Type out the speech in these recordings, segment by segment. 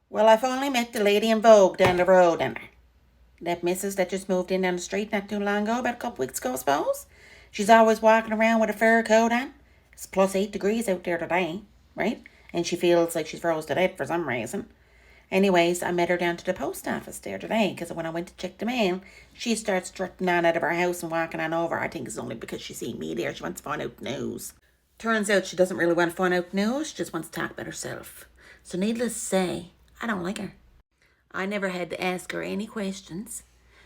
Well, I've only met the lady in Vogue down the road, and that missus that just moved in down the street not too long ago, about a couple weeks ago, I suppose. She's always walking around with a fur coat on. It's plus 8 degrees out there today, right? And she feels like she's froze to death for some reason. Anyways, I met her down to the post office there today because when I went to check the mail, she starts strutting on out of her house and walking on over. I think it's only because she seen me there. She wants to find out news. Turns out she doesn't really want to find out news. She just wants to talk about herself. So needless to say, I don't like her. I never had to ask her any questions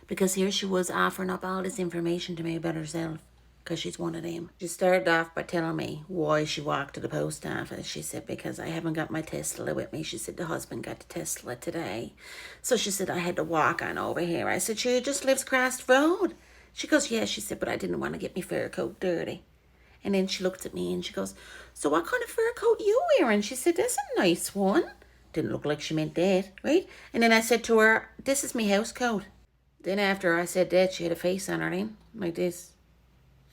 because here she was offering up all this information to me about herself because she's one of them. She started off by telling me why she walked to the post office. She said, because I haven't got my Tesla with me. She said, the husband got the Tesla today. So she said, I had to walk on over here. I said, she just lives across the road. She goes, yeah, she said, but I didn't want to get my fur coat dirty. And then she looked at me and she goes, so what kind of fur coat you wearing? She said, that's a nice one. Didn't look like she meant that, right? And then I said to her, this is my house coat. Then after I said that, she had a face on her then, like this.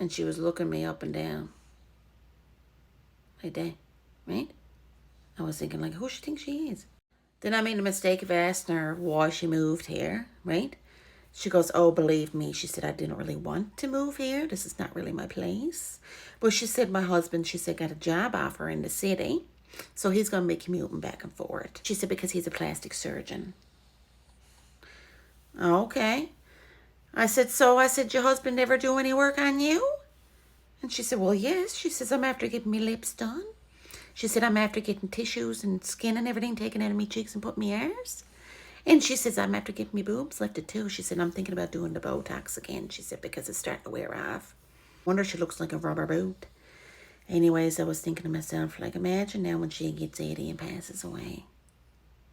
And she was looking me up and down. Like that, right? I was thinking, like, who she thinks she is? Then I made the mistake of asking her why she moved here, right? She goes, oh, believe me. She said, I didn't really want to move here. This is not really my place. But she said, my husband, she said, got a job offer in the city. So he's going to be commuting back and forth. She said, because he's a plastic surgeon. Okay. I said, your husband ever do any work on you? And she said, well, yes. She says, I'm after getting me lips done. She said, I'm after getting tissues and skin and everything taken out of me cheeks and put me ears. And she says, I'm after getting me boobs lifted too. She said, I'm thinking about doing the Botox again. She said, because it's starting to wear off. Wonder if she looks like a rubber boot. Anyways, I was thinking to myself, like, imagine now when she gets 80 and passes away.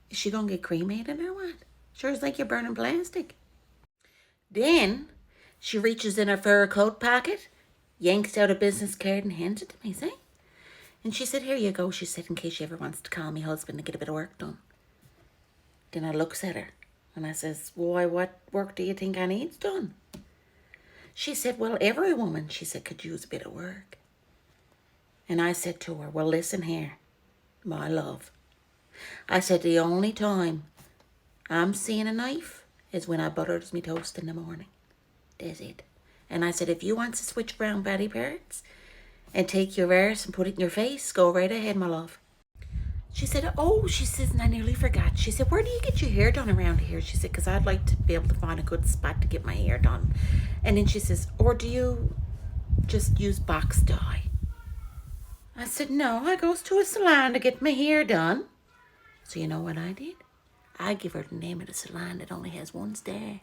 Is she going to get cremated or what? Sure it's like you're burning plastic. Then she reaches in her fur coat pocket, yanks out a business card and hands it to me, see? And she said, here you go, she said, in case she ever wants to call me husband to get a bit of work done. Then I looks at her and I says, why, what work do you think I needs done? She said, well, every woman, she said, could use a bit of work. And I said to her, well, listen here, my love. I said, the only time I'm seeing a knife is when I butters me toast in the morning. That's it. And I said, if you want to switch around body parts and take your arse and put it in your face, go right ahead, my love. She said, oh, she says, and I nearly forgot. She said, where do you get your hair done around here? She said, because I'd like to be able to find a good spot to get my hair done. And then she says, or do you just use box dye? I said, no, I goes to a salon to get my hair done. So you know what I did? I give her the name of the salon that only has one star.